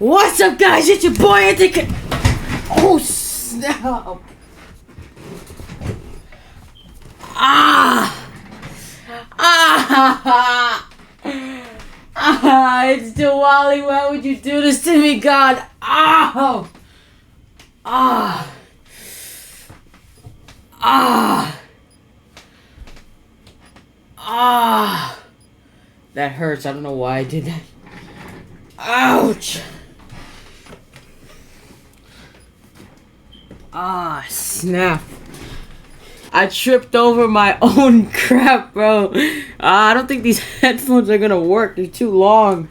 What's up, guys? It's your boy Anthony. Oh snap! It's Diwali. Why would you do this to me, God? That hurts. I don't know why I did that. Ouch! Snap. I tripped over my own crap, bro. I don't think these headphones are gonna work. They're too long.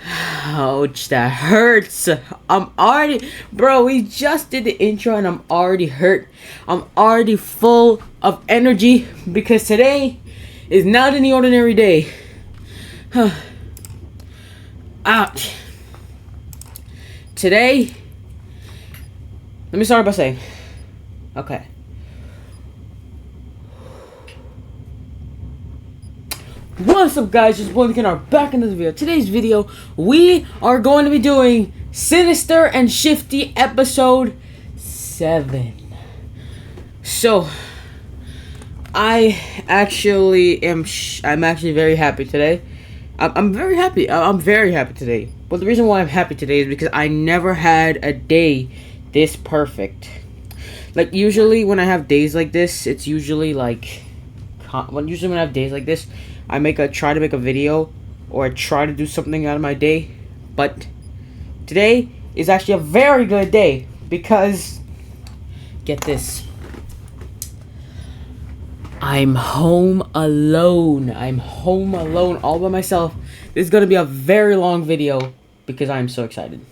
Ouch, that hurts. I'm already... Bro, we just did the intro and I'm already hurt. I'm already full of energy because today is not any ordinary day. Ouch. Today, let me start by saying, okay. What's up, guys? Just one are back in this video. Today's video, we are going to be doing Sinister and Shifty episode 7. So, I'm actually very happy today. I'm very happy. I'm very happy today. But the reason why I'm happy today is because I never had a day this perfect. Like, usually when I have days like this, it's usually like... Usually when I have days like this, I try to make a video, or I try to do something out of my day. But today is actually a very good day because... Get this. I'm home alone. I'm home alone all by myself. This is going to be a very long video because I'm so excited.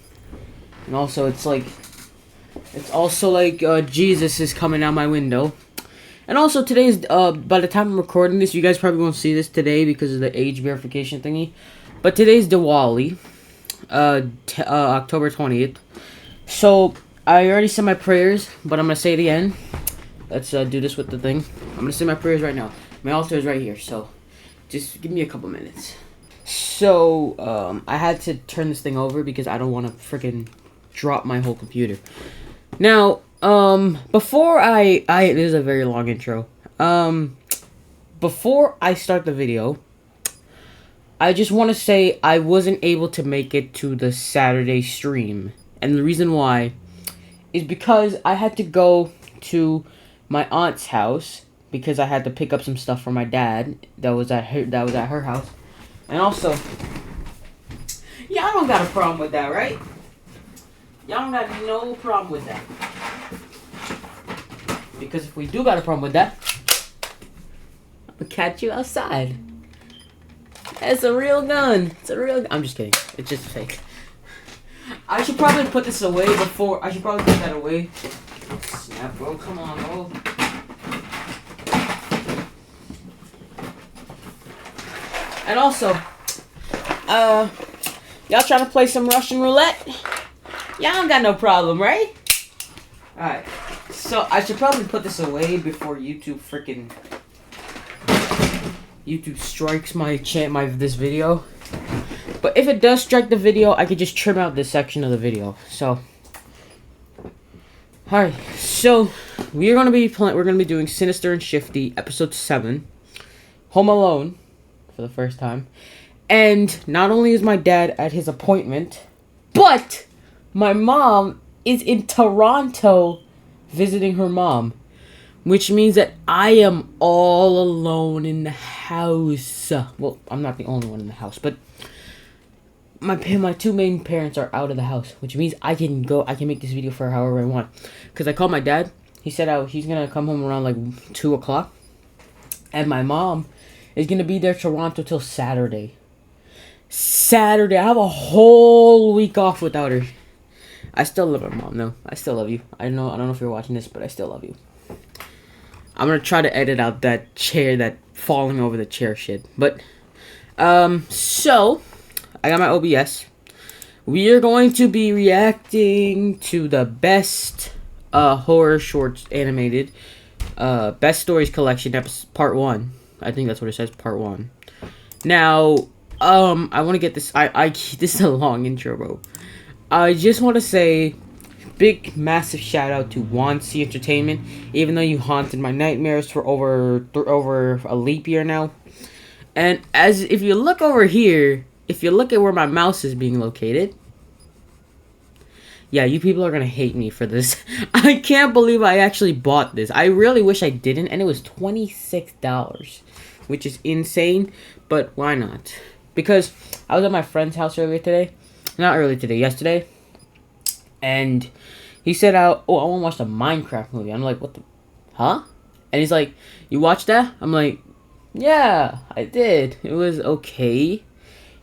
And also, it's also like Jesus is coming out my window. And also, today's, by the time I'm recording this, you guys probably won't see this today because of the age verification thingy. But today's Diwali, October 20th. So, I already said my prayers, but I'm going to say it again. Let's do this with the thing. I'm going to say my prayers right now. My altar is right here, so just give me a couple minutes. So, I had to turn this thing over because I don't want to freaking drop my whole computer. Now, before this is a very long intro. Before I start the video, I just want to say I wasn't able to make it to the Saturday stream. And the reason why is because I had to go to my aunt's house because I had to pick up some stuff for my dad that was at her house. And also, y'all don't got a problem with that, right? Y'all don't got no problem with that. Because if we do got a problem with that, I'll catch you outside. It's a real gun. It's a real gun. I'm just kidding. It's just fake. I should probably put this away before. I should probably put that away. Snap, bro. Come on, bro. And also, y'all trying to play some Russian roulette? Y'all don't got no problem, right? Alright. So, I should probably put this away before YouTube strikes this video. But if it does strike the video, I could just trim out this section of the video. So, alright. So, we're gonna be doing Sinister and Shifty, episode 7, Home Alone, for the first time. And not only is my dad at his appointment, but my mom is in Toronto visiting her mom, which means that I am all alone in the house. Well, I'm not the only one in the house, but my two main parents are out of the house, which means I can make this video for however I want. Because I called my dad. He said he's going to come home around like 2 o'clock. And my mom is going to be there Toronto till Saturday. I have a whole week off without her. I still love my mom, though. I still love you. I don't know if you're watching this, but I still love you. I'm going to try to edit out that falling over the chair shit. But, so, I got my OBS. We are going to be reacting to the best horror shorts animated. Best Stories Collection, part 1. I think that's what it says, part 1. Now, I want to get this. This is a long intro, bro. I just want to say, big, massive shout out to C Entertainment. Even though you haunted my nightmares for over a leap year now, and as if you look over here, if you look at where my mouse is being located, yeah, you people are gonna hate me for this. I can't believe I actually bought this. I really wish I didn't, and it was $26, which is insane. But why not? Because I was at my friend's house earlier today. Not earlier today, yesterday. And he said, I want to watch the Minecraft movie. I'm like, what the... Huh? And he's like, you watched that? I'm like, yeah, I did. It was okay.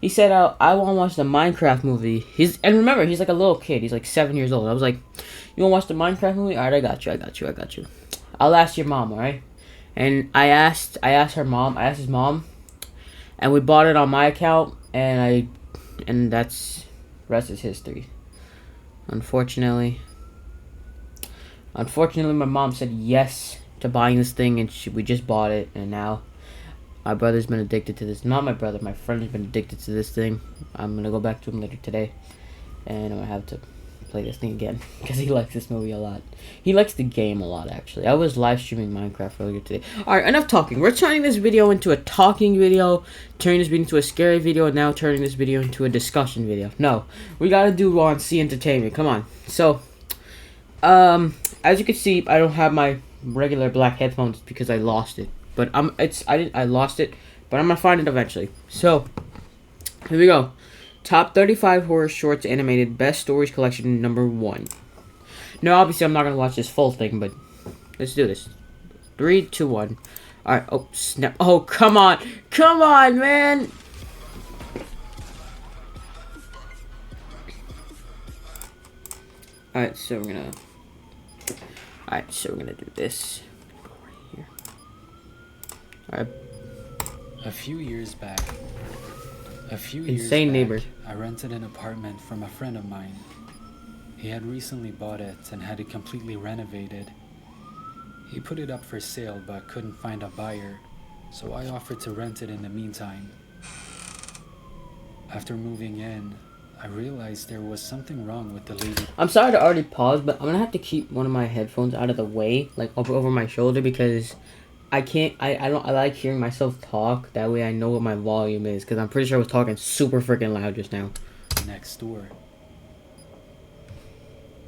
He said, I want to watch the Minecraft movie. And remember, he's like a little kid. He's like 7 years old. I was like, you want to watch the Minecraft movie? Alright, I got you. I'll ask your mom, alright? And I asked his mom. And we bought it on my account. And that's... rest is history. Unfortunately, my mom said yes to buying this thing, and we just bought it, and now my brother's been addicted to this. Not my brother, my friend has been addicted to this thing. I'm gonna go back to him later today, and I'm gonna have to play this thing again because he likes this movie a lot. He likes the game a lot, actually. I was live streaming Minecraft earlier today. Alright, enough talking. We're turning this video into a talking video, turning this video into a scary video, and now turning this video into a discussion video. No, we gotta do C Entertainment. Come on. So, as you can see, I don't have my regular black headphones because I lost it. But I lost it, but I'm gonna find it eventually. So, here we go. Top 35 horror shorts animated best stories collection number 1. No, obviously I'm not gonna watch this full thing, but let's do this. 3, 2, 1. Alright, oh snap. Oh, come on, man. Alright, so we're gonna do this. Go right here. Alright. A few years back, neighbor. I rented an apartment from a friend of mine. He had recently bought it and had it completely renovated. He put it up for sale but couldn't find a buyer, so I offered to rent it in the meantime. After moving in, I realized there was something wrong with the lady. I'm sorry to already pause, but I'm gonna have to keep one of my headphones out of the way, like over my shoulder, because I like hearing myself talk. That way I know what my volume is, because I'm pretty sure I was talking super freaking loud just now. Next door.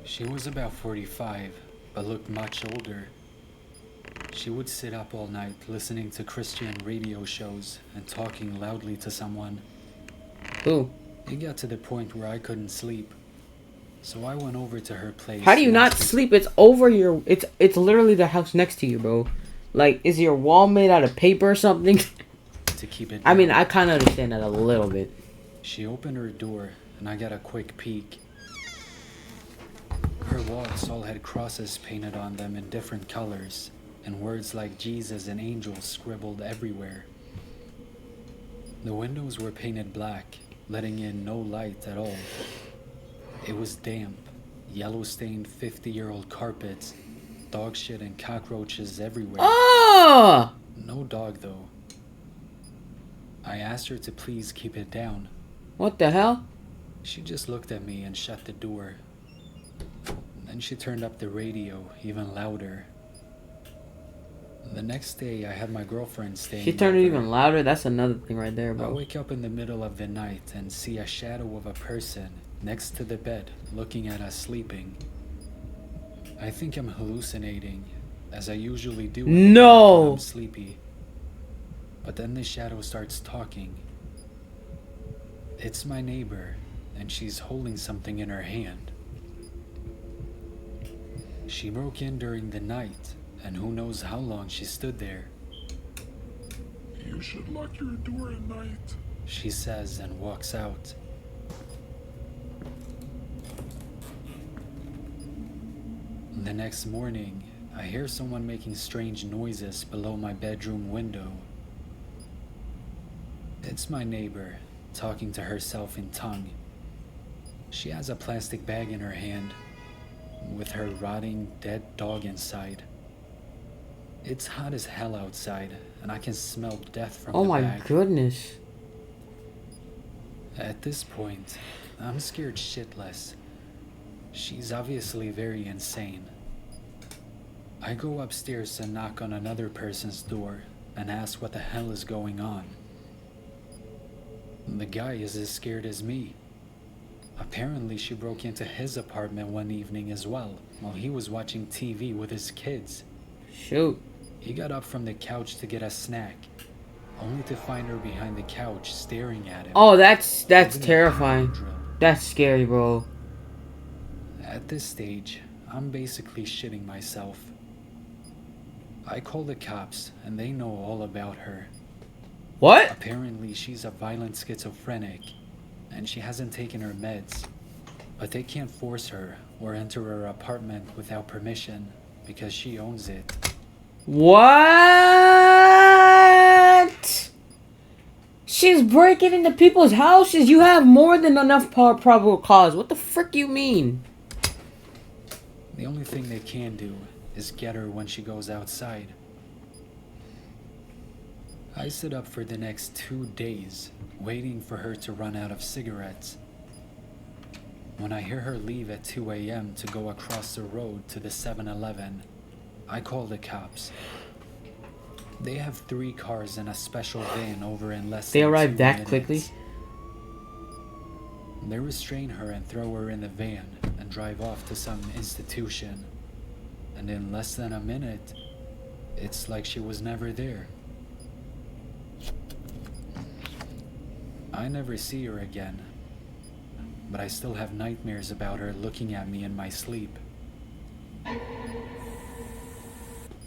She was about 45, but looked much older. She would sit up all night listening to Christian radio shows and talking loudly to someone. Who? It got to the point where I couldn't sleep. So I went over to her place. How do you not sleep? It's over your... It's literally the house next to you, bro. Like, is your wall made out of paper or something? To keep it down. I mean, I kind of understand that a little bit. She opened her door, and I got a quick peek. Her walls all had crosses painted on them in different colors, and words like Jesus and angels scribbled everywhere. The windows were painted black, letting in no light at all. It was damp, yellow-stained 50-year-old carpets, dog shit and cockroaches everywhere. Oh! No dog, though. I asked her to please keep it down. What the hell? She just looked at me and shut the door. Then she turned up the radio even louder. The next day, I had my girlfriend staying. She turned it even louder? That's another thing right there, bro. I wake up in the middle of the night and see a shadow of a person next to the bed looking at us sleeping. I think I'm hallucinating, as I usually do when I'm sleepy. But then the shadow starts talking. It's my neighbor, and she's holding something in her hand. She broke in during the night, and who knows how long she stood there. You should lock your door at night, she says and walks out. The next morning, I hear someone making strange noises below my bedroom window. It's my neighbor, talking to herself in tongue. She has a plastic bag in her hand, with her rotting, dead dog inside. It's hot as hell outside, and I can smell death from the bag. Oh my goodness. At this point, I'm scared shitless. She's obviously very insane. I go upstairs and knock on another person's door and ask what the hell is going on. The guy is as scared as me. Apparently, she broke into his apartment one evening as well, while he was watching TV with his kids. Shoot. He got up from the couch to get a snack, only to find her behind the couch staring at him. Oh, that's Holding a terrifying. power drill. That's scary, bro. At this stage, I'm basically shitting myself. I call the cops, and they know all about her. What? Apparently, she's a violent schizophrenic, and she hasn't taken her meds. But they can't force her or enter her apartment without permission because she owns it. What? She's breaking into people's houses. You have more than enough probable cause. What the frick you mean? The only thing they can do is get her when she goes outside. I sit up for the next 2 days, waiting for her to run out of cigarettes. When I hear her leave at 2 a.m. to go across the road to the 7-Eleven, I call the cops. They have 3 cars and a special van over in less They than arrive 2 that minutes. quickly? They restrain her and throw her in the van and drive off to some institution. And in less than a minute, it's like she was never there. I never see her again, but I still have nightmares about her looking at me in my sleep.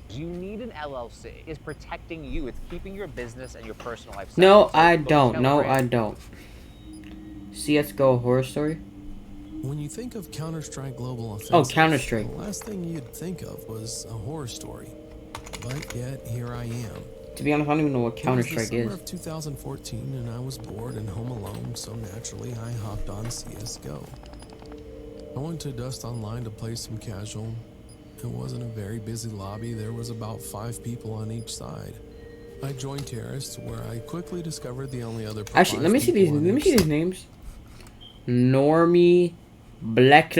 You need an LLC. It's protecting you. It's keeping your business and your personal life separate. No, So I both don't. No, Telegram- I don't. CSGO horror story? When you think of Counter-Strike Global Offensive, Oh, Counter-Strike. the last thing you'd think of was a horror story. But yet, here I am. To be honest, I don't even know what Counter-Strike It was the is. summer of 2014, and I was bored and home alone, so naturally I hopped on CSGO. I went to Dust Online to play some casual. It wasn't a very busy lobby. There was about 5 people on each side. I joined Terrorists, where I quickly discovered the only other. Actually, let me see these. people on Let me each see these side. names. Normie, Black,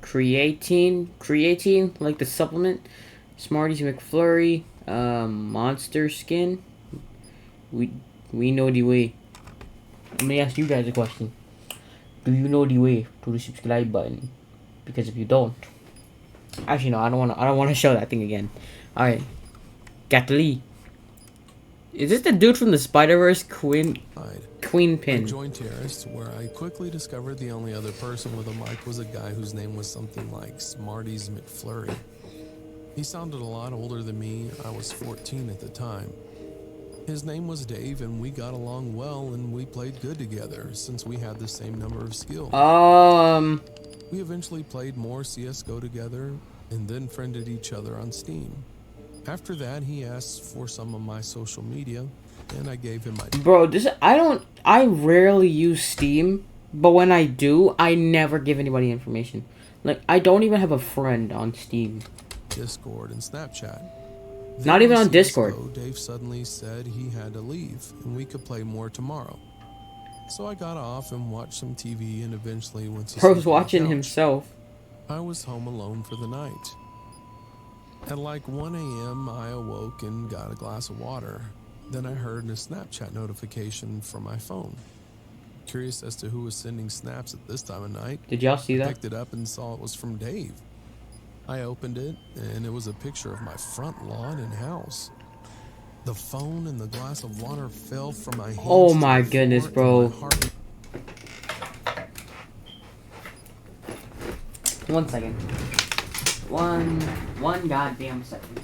Creatine, like the supplement. Smarties McFlurry, Monster Skin. We know the way. Let me ask you guys a question. Do you know the way to the subscribe button? Because if you don't, actually no, I don't wanna show that thing again. All right, Gatli. Is this the dude from the Spider-Verse, Queen I Pin? joined Terrorists, where I quickly discovered the only other person with a mic was a guy whose name was something like Smarties McFlurry. He sounded a lot older than me. I was 14 at the time. His name was Dave, and we got along well, and we played good together since we had the same number of skills. We eventually played more CSGO together, and then friended each other on Steam. After that, he asked for some of my social media, and I gave him my... Bro, I rarely use Steam, but when I do, I never give anybody information. Like, I don't even have a friend on Steam. Discord and Snapchat. Not even on CS:GO, Discord. Dave suddenly said he had to leave, and we could play more tomorrow. So I got off and watched some TV, and eventually went to sleep Bro's on the watching couch. himself. I was home alone for the night. At like 1 a.m., I awoke and got a glass of water. Then I heard a Snapchat notification from my phone. Curious as to who was sending snaps at this time of night, Did y'all see that? picked it up and saw it was from Dave. I opened it, and it was a picture of my front lawn and house. The phone and the glass of water fell from my hands. Oh to my the goodness, floor, and bro. my heart- 1 second. One goddamn second.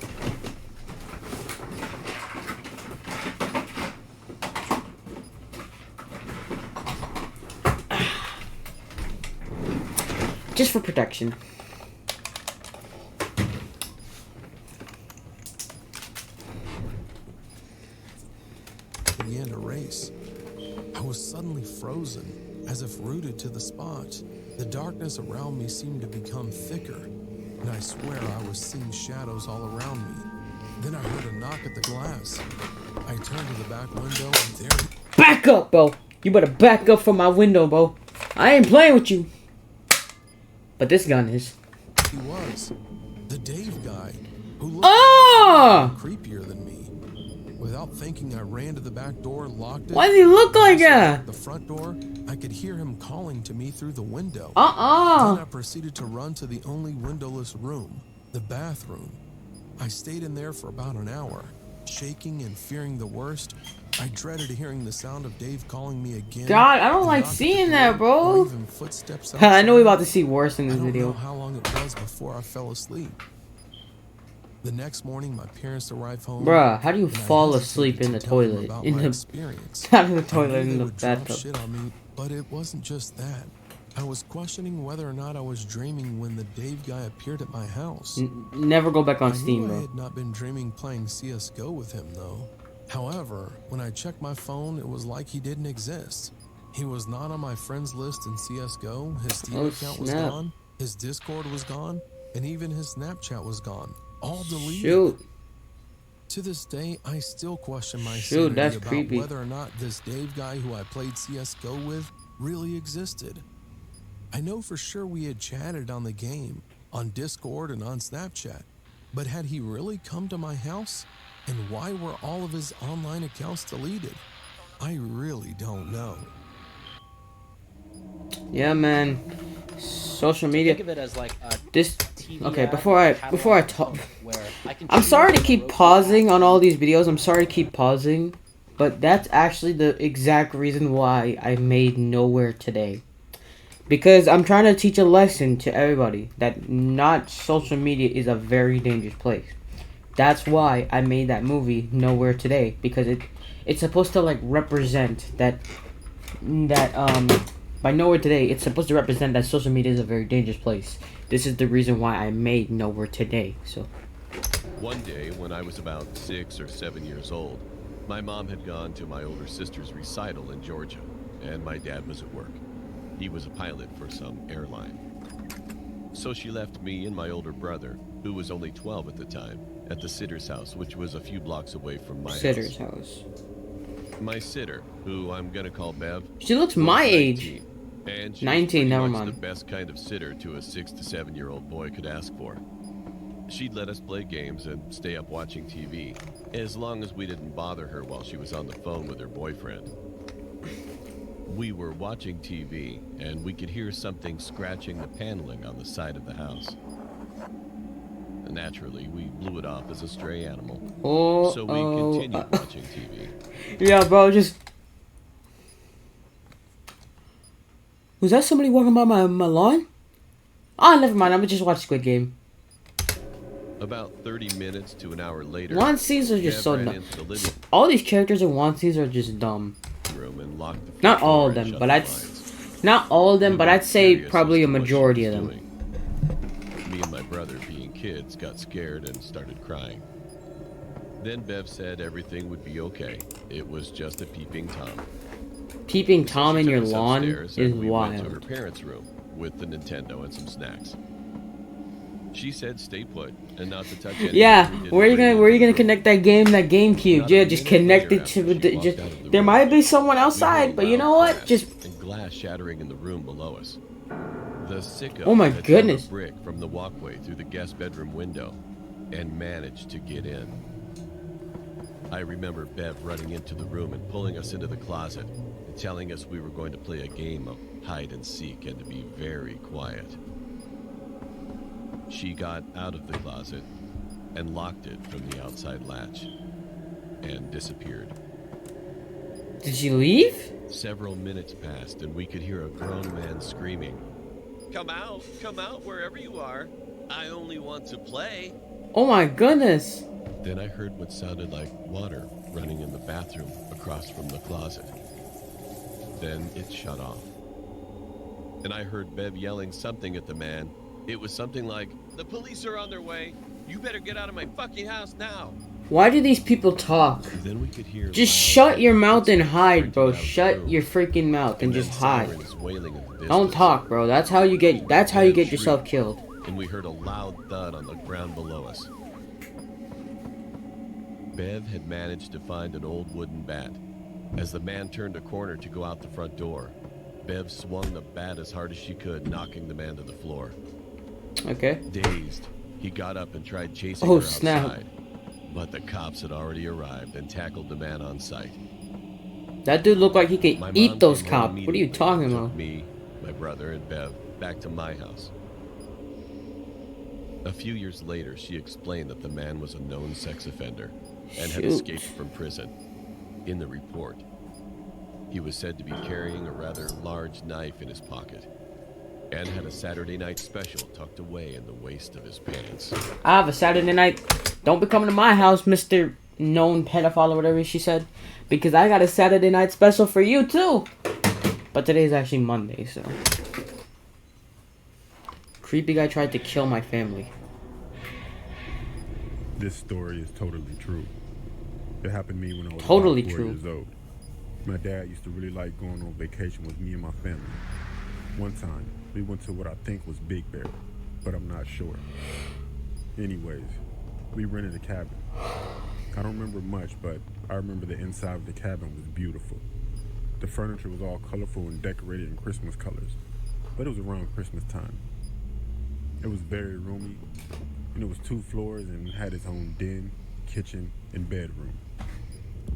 Just for protection. began to race. I was suddenly frozen, as if rooted to the spot. The darkness around me seemed to become thicker, and I swear I was seeing shadows all around me. Then I heard a knock at the glass. I turned to the back window, and there... Back up, bro. You better back up from my window, bro. I ain't playing with you. But this gun is. He was. The Dave guy, who looked creepier than me. Without thinking, I ran to the back door, locked it. Why does he look like that? The front door, I could hear him calling to me through the window. Then I proceeded to run to the only windowless room, the bathroom. I stayed in there for about an hour, shaking and fearing the worst. I dreaded hearing the sound of Dave calling me again. God, I don't like seeing that, bro. I know we're about to see worse in this video. I don't know how long it was before I fell asleep. The next morning, my parents arrived home. Bruh, how do you fall asleep in the toilet? In the not in the toilet, in the bathtub. Shit on me, but it wasn't just that. I was questioning whether or not I was dreaming when the Dave guy appeared at my house. Never go back on Steam, bro. I had not been dreaming playing CS:GO with him, though. However, when I checked my phone, it was like he didn't exist. He was not on my friends list in CS:GO. His Steam account was gone. His Discord was gone. And even his Snapchat was gone. All deleted. Shoot. To this day, I still question my Shoot, that's about creepy. whether or not this Dave guy who I played CS:GO with really existed. I know for sure we had chatted on the game, on Discord and on Snapchat, but had he really come to my house? And why were all of his online accounts deleted? I really don't know. Yeah, man. Social media. Think of it as like a This. TV Okay, ad before I talk. I'm sorry to keep pausing on all these videos. I'm sorry to keep pausing, but that's actually the exact reason why I made Nowhere Today. Because I'm trying to teach a lesson to everybody that not social media is a very dangerous place. That's why I made that movie Nowhere Today, because it's supposed to like represent that by Nowhere Today, it's supposed to represent that social media is a very dangerous place. This is the reason why I made Nowhere Today. So one day when I was about 6 or 7 years old, my mom had gone to my older sister's recital in Georgia, and my dad was at work. He was a pilot for some airline. So she left me and my older brother, who was only 12 at the time, at the sitter's house, which was a few blocks away from my sitter's house. My sitter, who I'm gonna call Bev. She looks my age. And she's 19, never much mind. the best kind of sitter to a 6 to 7 year old boy could ask for. She'd let us play games and stay up watching TV, as long as we didn't bother her while she was on the phone with her boyfriend. We were watching TV, and we could hear something scratching the paneling on the side of the house. Naturally, we blew it off as a stray animal. So we continued watching TV. Yeah, bro, just... Was that somebody walking by my lawn? Oh, never mind. I'm gonna just watch Squid Game. About 30 minutes to an hour later, One scenes are just so dumb. All these characters in one scenes are just dumb. Not all of them, but I'd say probably a majority of them. Me and my brother, being kids, got scared and started crying. Then Bev said everything would be okay. It was just a peeping Tom. Peeping Tom in your lawn is we wild. went to her parents' room with the Nintendo and some snacks. She said stay put and not to touch anything. Yeah, where are you gonna connect that GameCube? Yeah, just connect it to the there might be someone outside, but you know what? Just and glass shattering in the room below us. The sicko oh my had goodness! thrown a brick from the walkway through the guest bedroom window and managed to get in. I remember Bev running into the room and pulling us into the closet and telling us we were going to play a game of hide and seek and to be very quiet. She got out of the closet and locked it from the outside latch and disappeared. Did she leave? Several minutes passed and we could hear a grown man screaming, come out wherever you are. I only want to play. Oh my goodness. Then I heard what sounded like water running in the bathroom across from the closet. Then it shut off. And I heard Bev yelling something at the man. It was something like, the police are on their way. You better get out of my fucking house now. Why do these people talk? Then we could hear just shut your mouth and hide, bro. Shut your freaking mouth and just hide. Don't talk, bro. That's how you get yourself killed. And we heard a loud thud on the ground below us. Bev had managed to find an old wooden bat As the man turned a corner to go out the front door, Bev swung the bat as hard as she could, knocking the man to the floor. Okay. Dazed, he got up and tried chasing Oh, her snap. outside. But the cops had already arrived and tackled the man on sight. That dude looked like he could My eat mom those came home cops. What are you immediately talking and about? took me, my brother, and Bev back to my house. A few years later, she explained that the man was a known sex offender and had Shoot. escaped from prison. In the report, he was said to be carrying a rather large knife in his pocket and had a Saturday night special tucked away in the waist of his pants. I have a Saturday night. Don't be coming to my house, Mr. Known Pedophile or whatever she said. Because I got a Saturday night special for you, too. But today's actually Monday, so. Creepy guy tried to kill my family. This story is totally true. It happened to me when I was Totally about 4 true. years old. My dad used to really like going on vacation with me and my family. One time, we went to what I think was Big Bear, but I'm not sure. Anyways, we rented a cabin. I don't remember much, but I remember the inside of the cabin was beautiful. The furniture was all colorful and decorated in Christmas colors, but it was around Christmas time. It was very roomy, and it was 2 floors and had its own den, kitchen, and bedroom.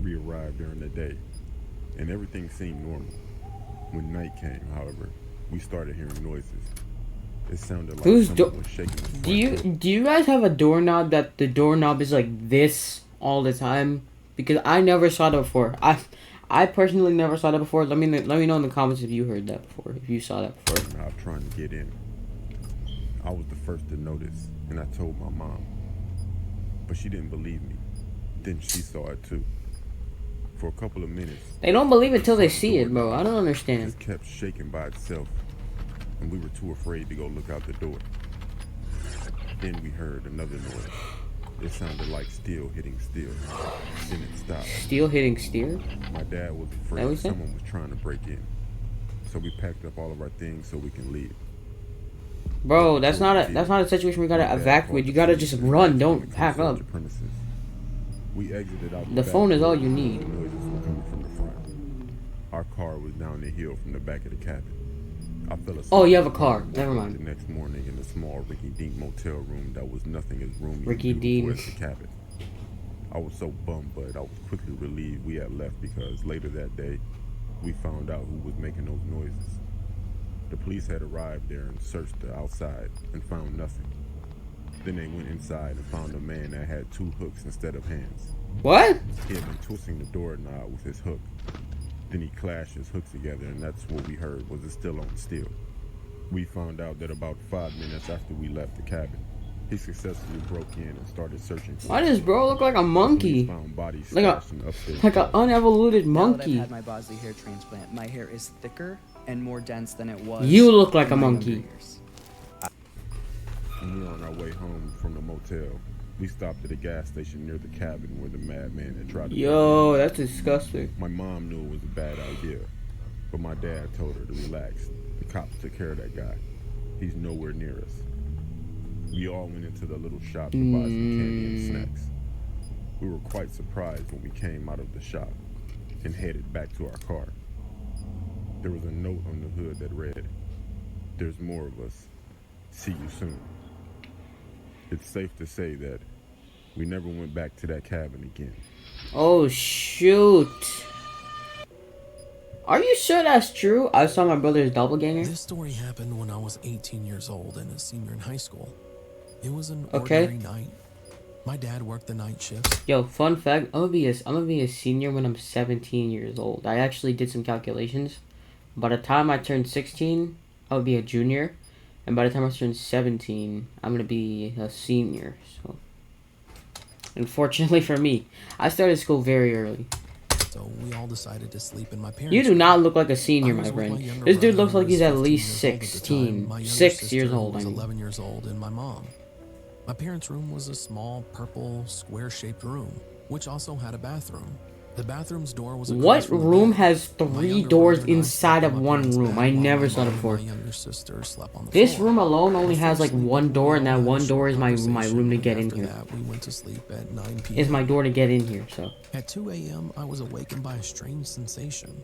We arrived during the day, and everything seemed normal. When night came, however, we started hearing noises. It sounded like Who's someone was shaking the front door. Do you guys have a doorknob that the doorknob is like this all the time? Because I never saw that before. I personally never saw that before. Let me know in the comments if you heard that before. If you saw that before. I was trying to get in. I was the first to notice, and I told my mom. But she didn't believe me. Then she saw it too. For a couple of minutes, They don't believe it till they see it, bro. I don't it understand. just kept shaking by itself, and we were too afraid to go look out the door. Then we heard another noise. It sounded like steel hitting steel. Then it stopped. Steel hitting steel? My dad was That afraid what you said? someone was trying to break in. So we packed up all of our things so we can leave. Bro, that's not a situation where you gotta evacuate. You gotta just run. Don't pack up. Premises. We exited out The back phone is door. all you need. The noises were coming from the front. Our car was down the hill from the back of the cabin. I fell asleep. Oh, you have a car. Never The mind. next morning in a small rinky-dink motel room that was nothing as roomy and Ricky beautiful Dean. as the cabin. I was so bummed, but I was quickly relieved we had left because later that day, we found out who was making those noises. The police had arrived there and searched the outside and found nothing. Then they went inside and found a man that had 2 hooks instead of hands. What? He had been twisting the doorknob with his hook. Then he clashed his hooks together, and that's what we heard was it still on steel. We found out that about 5 minutes after we left the cabin, he successfully broke in and started searching for Why us. does bro look like a Police monkey? found bodies Like a- stashed in upstairs Like an closet. unevoluted Now that I've monkey. had my Bosley hair transplant, my hair is thicker and more dense than it was. You look like in a my monkey. younger years. When we were on our way home from the motel, we stopped at a gas station near the cabin where the madman had tried to Yo, that's disgusting. My mom knew it was a bad idea, but my dad told her to relax. The cops took care of that guy. He's nowhere near us. We all went into the little shop to buy some candy and snacks. We were quite surprised when we came out of the shop and headed back to our car. There was a note on the hood that read, "There's more of us. See you soon." It's safe to say that we never went back to that cabin again. Oh shoot. Are you sure that's true? I saw my brother's doppelganger. This story happened when I was 18 years old and a senior in high school. It was an Okay. ordinary night. My dad worked the night shifts. Yo, fun fact, I'm gonna be a senior when I'm 17 years old. I actually did some calculations. By the time I turn 16, I'll be a junior. And by the time I turn 17, I'm gonna be a senior. So, unfortunately for me, I started school very early. So we all decided to sleep in my parents' You do room. not look like a senior, I my was with friend. younger This dude brother looks who like he's was at 15 least years old at the 16. time. My younger 6 years sister old, I was mean. 11 years old, and my mom. My parents' room was a small, purple, square-shaped room, which also had a bathroom. The bathroom's door was What across from the room bed. has My 3 younger doors brother and I inside slept of on my one parents' room? bed I while never my saw that mom and before. My younger sister slept on the This floor. room alone only Before has like sleeping, one door, we and all that had a one short door is my room to conversation, get and in after here. that, we went to sleep at 9 p.m. Is my door to get in here, so. At 2 a.m., I was awakened by a strange sensation.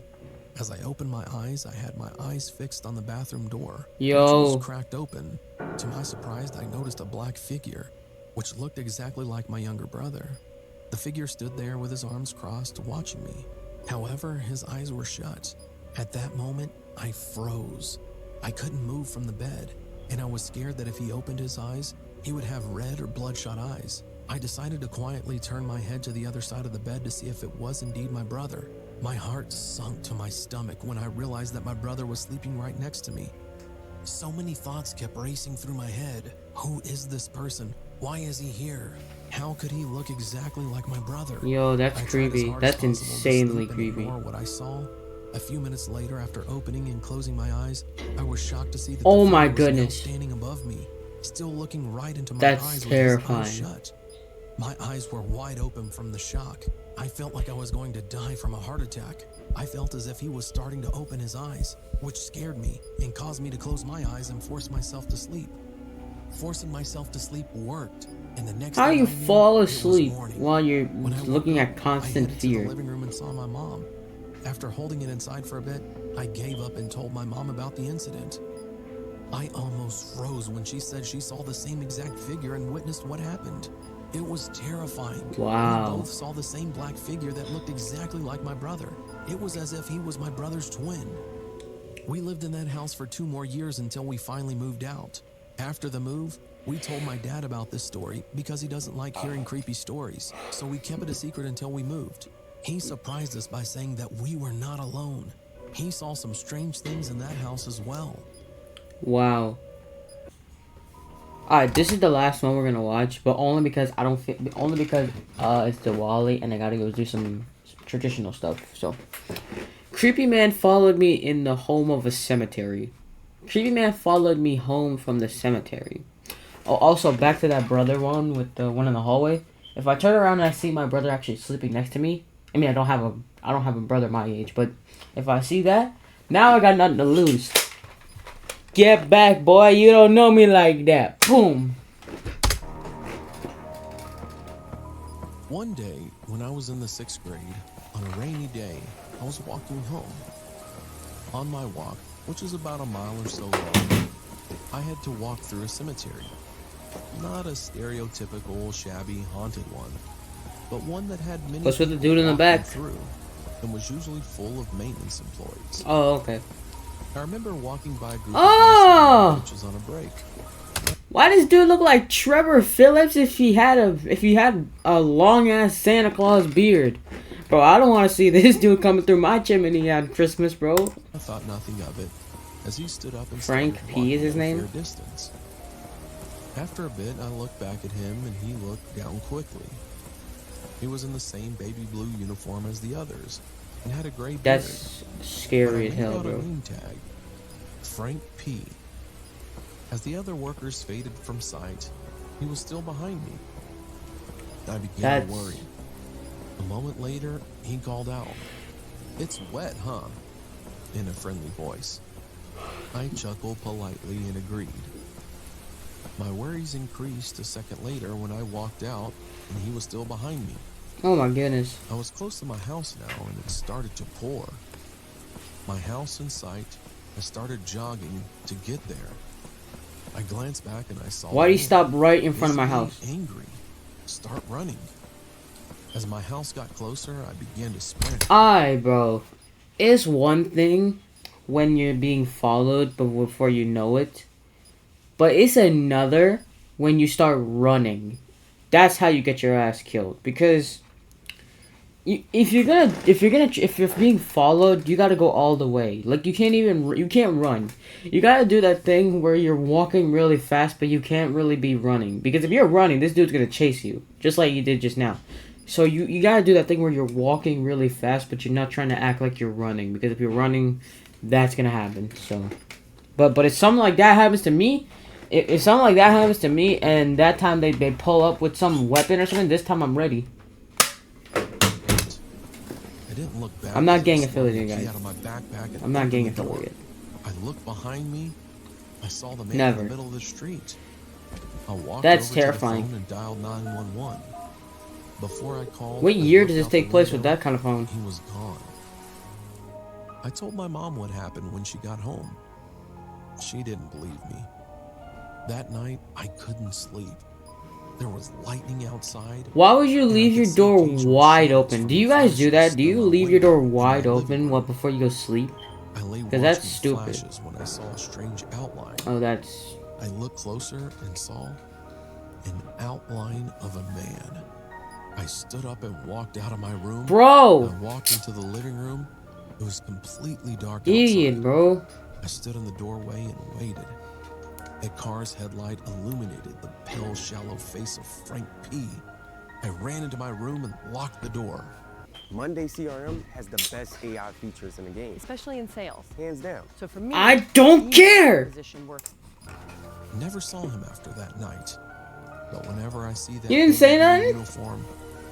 As I opened my eyes, I had my eyes fixed on the bathroom door, which Yo. was cracked open. To my surprise, I noticed a black figure, which looked exactly like my younger brother. The figure stood there with his arms crossed, watching me. However, his eyes were shut. At that moment, I froze. I couldn't move from the bed, and I was scared that if he opened his eyes, he would have red or bloodshot eyes. I decided to quietly turn my head to the other side of the bed to see if it was indeed my brother. My heart sunk to my stomach when I realized that my brother was sleeping right next to me. So many thoughts kept racing through my head. Who is this person? Why is he here? How could he look exactly like my brother? Yo, that's I tried as creepy. hard as That's possible to insanely sleep and creepy. ignore what I saw. A few minutes later, after opening and closing my eyes, I was shocked to see that Oh the my figure was now goodness. standing above me, still looking right into my That's eyes terrifying. with his eyes shut. My eyes were wide open from the shock. I felt like I was going to die from a heart attack. I felt as if he was starting to open his eyes, which scared me and caused me to close my eyes and force myself to sleep. Forcing myself to sleep worked, and the next How do thing you I knew, fall it was asleep morning. while you're When I woke looking up, at constant I headed to the fear? living room and saw my mom. After holding it inside for a bit, I gave up and told my mom about the incident. I almost froze when she said she saw the same exact figure and witnessed what happened. It was terrifying. Wow. We both saw the same black figure that looked exactly like my brother. It was as if he was my brother's twin. We lived in that house for 2 more years until we finally moved out. After the move, we told my dad about this story because he doesn't like hearing creepy stories, so we kept it a secret until we moved. He surprised us by saying that we were not alone. He saw some strange things in that house as well. Wow. Alright, this is the last one we're gonna watch, but only because it's Diwali and I gotta go do some traditional stuff. So, creepy man followed me in the home of a cemetery. Creepy man followed me home from the cemetery. Oh, also back to that brother one with the one in the hallway. If I turn around and I see my brother actually sleeping next to me, I mean I don't have a brother my age, but if I see that, now I got nothing to lose. Get back, boy. You don't know me like that. Boom. One day, when I was in the 6th grade, on a rainy day, I was walking home. On my walk, which is about a mile or so long, I had to walk through a cemetery. Not a stereotypical, shabby, haunted one, but one that had many What's with the people dude in the walking back? through and was usually full of maintenance employees. Oh, okay. I remember walking by a group Oh! of bitches on a break. Why does dude look like Trevor Phillips if he had a long ass Santa Claus beard? Bro, I don't want to see this dude coming through my chimney on Christmas, bro. I thought nothing of it as he stood up and Frank started P is his walking at a name? fair distance. After a bit, I looked back at him and he looked down quickly. He was in the same baby blue uniform as the others and had a gray beard. That's scary as But I made hell, out a bro. name tag, Frank P. As the other workers faded from sight, he was still behind me. I began to worry. A moment later, he called out, "It's wet, huh?" in a friendly voice. I chuckled politely and agreed. My worries increased a second later when I walked out and he was still behind me. Oh my goodness. I was close to my house now and it started to pour. My house in sight, I started jogging to get there. I glanced back and I saw... Why did he stop right in front of my visibly house? Angry. Start running. As my house got closer, I began to sprint. Bro. It's one thing when you're being followed before you know it. But it's another when you start running. That's how you get your ass killed. Because if you're being followed, you gotta go all the way. Like you can't run. You gotta do that thing where you're walking really fast, but you can't really be running. Because if you're running, this dude's gonna chase you, just like you did just now. So you gotta do that thing where you're walking really fast, but you're not trying to act like you're running. Because if you're running, that's gonna happen. So, but if something like that happens to me, if something like that happens to me, and that time they pull up with some weapon or something, this time I'm ready. I didn't look back. I'm not as gang I swung the affiliated, key guys. out of my backpack and I'm not opened gang the door. affiliated. I looked behind me. I saw the man in Never. the middle of the street. I walked That's over terrifying. to the phone and dialed 911. Before I called, What I year looked does this out the take place with window. that kind of phone? He was gone. I told my mom what happened when she got home. She didn't believe me. That night, I couldn't sleep. There was lightning outside. Why would you and I leave could your see door occasional wide shadows open? from Do the you guys do flashes that? Do you in my leave your door window in my wide living open room. before you go sleep? I lay 'Cause that's watching the stupid. flashes when I saw a strange outline. Oh, that's... I looked closer and saw an outline of a man. I stood up and walked out of my room. Bro! I walked into the living room. It was completely dark Idiot, outside. bro. I stood in the doorway and waited. A car's headlight illuminated the pale, shallow face of Frank P. I ran into my room and locked the door. Monday CRM has the best AI features in the game, especially in sales. hands down. So for me, I don't care! position works. Never saw him after that night. But whenever I see that You didn't say blue nothing? uniform,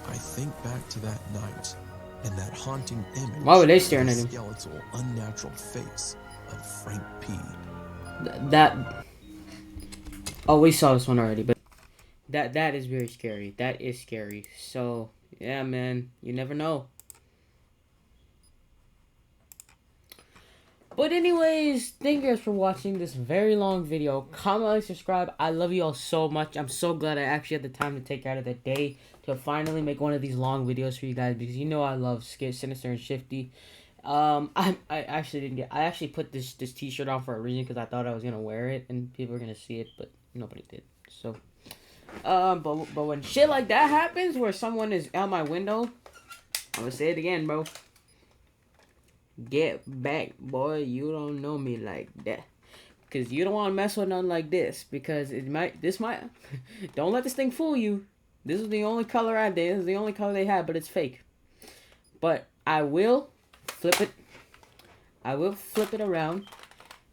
I think back to that night and that haunting image. Why were they of staring the at him? skeletal, unnatural face of Frank P. That... Oh, we saw this one already, but... That is very scary. That is scary. So, yeah, man. You never know. But anyways, thank you guys for watching this very long video. Comment, like, subscribe. I love you all so much. I'm so glad I actually had the time to take out of the day to finally make one of these long videos for you guys, because you know I love Sinister and Shifty. I actually didn't get... I actually put this t-shirt on for a reason, because I thought I was going to wear it and people were going to see it, but nobody did. So, but when shit like that happens, where someone is out my window, I'm going to say it again, bro. Get back, boy. You don't know me like that. Because you don't want to mess with nothing like this. Because this might... Don't let this thing fool you. This is the only color I did. This is the only color they had, but it's fake. But I will flip it. I will flip it around.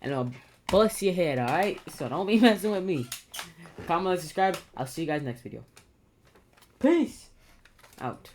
And I'll bust your head, alright? So don't be messing with me. Comment, like, subscribe. I'll see you guys next video. Peace. Out.